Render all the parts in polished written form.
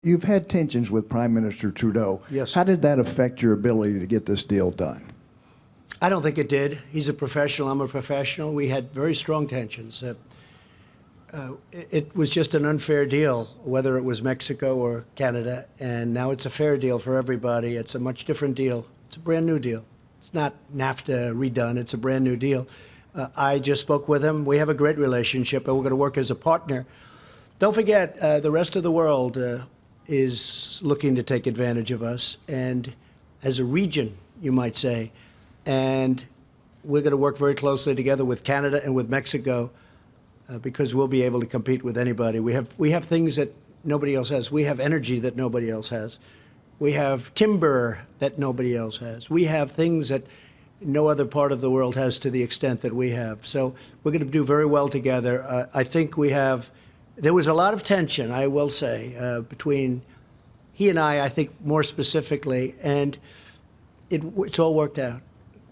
You've had tensions with Prime Minister Trudeau. Yes. How did that affect your ability to get this deal done? I don't think it did. He's a professional. I'm a professional. We had very strong tensions. It was just an unfair deal, whether it was Mexico or Canada, and now it's a fair deal for everybody. It's a much different deal. It's a brand new deal. It's not NAFTA redone. It's a brand new deal. I just spoke with him. We have a great relationship, and we're going to work as a partner. Don't forget, the rest of the world is looking to take advantage of us, and as a region, you might say. And we're going to work very closely together with Canada and with Mexico because we'll be able to compete with anybody. We have things that nobody else has. We have energy that nobody else has. We have timber that nobody else has. We have things that no other part of the world has to the extent that we have. So we're going to do very well together. I think there was a lot of tension, I will say, between he and I think more specifically, and it's all worked out.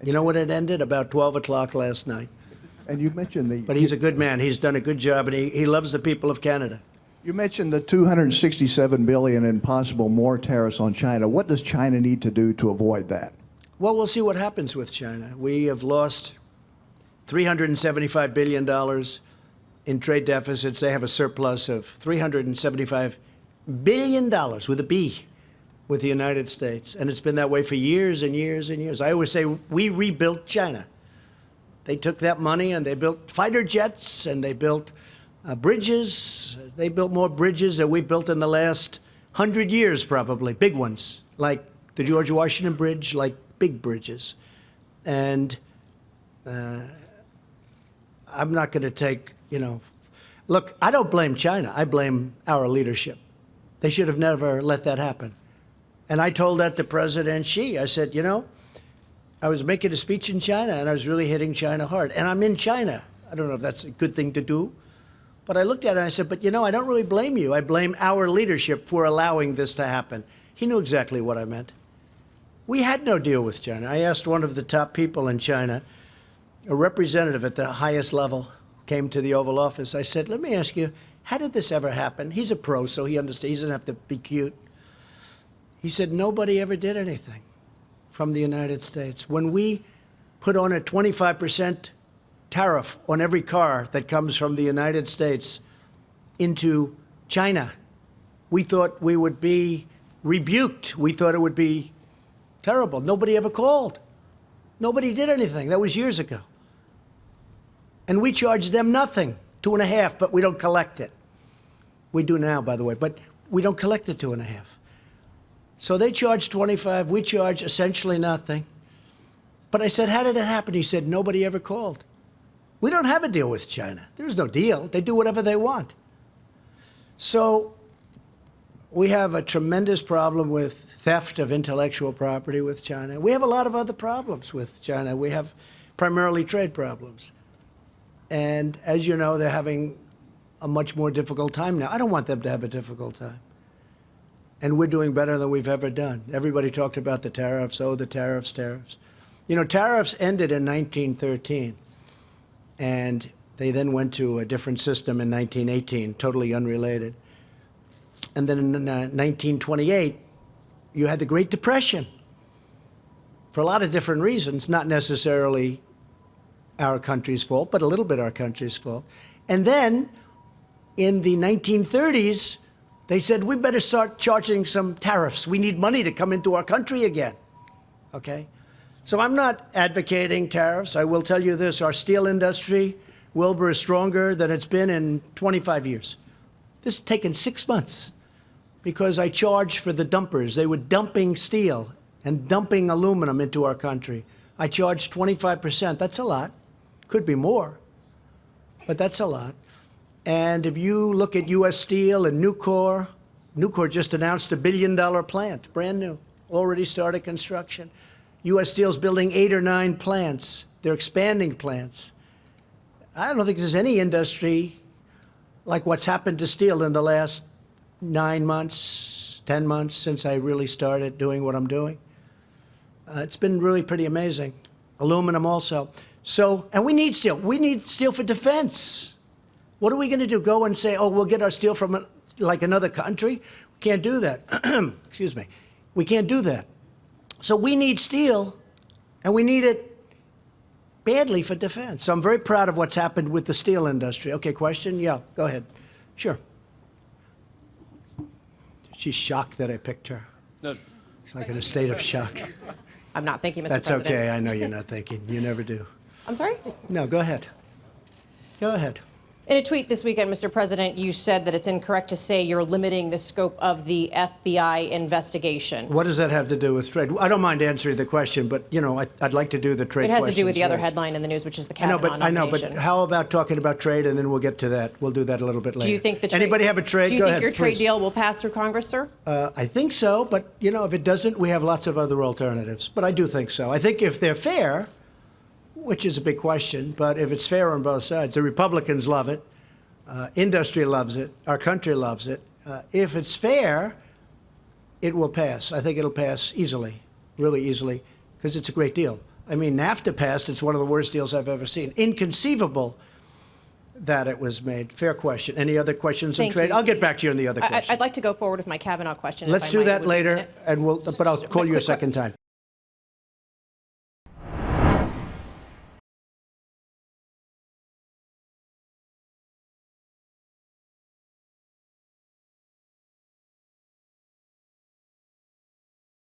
You know when it ended? About 12 o'clock last night. And you mentioned But he's a good man. He's done a good job, and he loves the people of Canada. You mentioned the $267 billion and possible more tariffs on China. What does China need to do to avoid that? Well, we'll see what happens with China. We have lost $375 billion in trade deficits. They have a surplus of $375 billion with a B with the United States. And it's been that way for years and years and years. I always say we rebuilt China. They took that money and they built fighter jets and they built bridges. They built more bridges than we built in the last 100 years, probably, big ones, like the George Washington Bridge, like big bridges. And I'm not going to take, look, I don't blame China. I blame our leadership. They should have never let that happen. And I told that to President Xi. I said, I was making a speech in China, and I was really hitting China hard. And I'm in China. I don't know if that's a good thing to do. But I looked at it and I said, but I don't really blame you. I blame our leadership for allowing this to happen. He knew exactly what I meant. We had no deal with China. I asked one of the top people in China, a representative at the highest level, came to the Oval Office. I said, let me ask you, how did this ever happen? He's a pro, so he understands. He doesn't have to be cute. He said, nobody ever did anything from the United States. When we put on a 25% tariff on every car that comes from the United States into China, we thought we would be rebuked. We thought it would be terrible. Nobody ever called. Nobody did anything. That was years ago. And we charged them nothing, 2.5%, but we don't collect it. We do now, by the way, but we don't collect the 2.5%. So they charge 25%, we charge essentially nothing. But I said, how did it happen? He said, nobody ever called. We don't have a deal with China. There's no deal. They do whatever they want. So we have a tremendous problem with theft of intellectual property with China. We have a lot of other problems with China. We have primarily trade problems. And as you know, they're having a much more difficult time now. I don't want them to have a difficult time. And we're doing better than we've ever done. Everybody talked about the tariffs. Oh, the tariffs, tariffs. Tariffs ended in 1913. And they then went to a different system in 1918, totally unrelated. And then in 1928, you had the Great Depression for a lot of different reasons, not necessarily our country's fault, but a little bit our country's fault. And then in the 1930s, they said, we better start charging some tariffs. We need money to come into our country again, okay? So I'm not advocating tariffs. I will tell you this, our steel industry, Wilbur, is stronger than it's been in 25 years. This has taken 6 months because I charged for the dumpers. They were dumping steel and dumping aluminum into our country. I charged 25%. That's a lot. Could be more, but that's a lot. And if you look at U.S. Steel and Nucor just announced $1 billion plant, brand new, already started construction. U.S. Steel's building 8 or 9 plants. They're expanding plants. I don't think there's any industry like what's happened to steel in the last 9 months, 10 months since I really started doing what I'm doing. It's been really pretty amazing. Aluminum also. So, and we need steel. We need steel for defense. What are we going to do? Go and say, oh, we'll get our steel from like another country? Can't do that. Excuse me. We can't do that. So we need steel, and we need it badly for defense. So I'm very proud of what's happened with the steel industry. Okay, question? Yeah, go ahead. Sure. She's shocked that I picked her. No. She's like in a state of shock. I'm not thinking, Mr. That's President. okay. I know you're not thinking. You never do. I'm sorry? No, go ahead. Go ahead. In a tweet this weekend, Mr. President, you said that it's incorrect to say you're limiting the scope of the FBI investigation. What does that have to do with trade? I don't mind answering the question, but, you know, I'd like to do the trade It has to do with the questions, other right? headline in the news, which is the Kavanaugh I know, but nomination. how about talking about trade, and then we'll get to that. We'll do that a little bit later. Do you think the trade, Anybody have a trade? Do you Go think ahead, your trade please. deal will pass through Congress, sir? I think so, but, you know, if it doesn't, we have lots of other alternatives. But I do think so. I think if they're fair, which is a big question, but if it's fair on both sides, the Republicans love it. Industry loves it. Our country loves it. If it's fair, it will pass. I think it'll pass easily, really easily, because it's a great deal. I mean, NAFTA passed. It's one of the worst deals I've ever seen. Inconceivable that it was made. Fair question. Any other questions on Thank trade? you. I'll get back to you on the other question. I'd like to go forward with my Kavanaugh question. if Let's I do might, that with a later, minute. but I'll call you a quick- second time.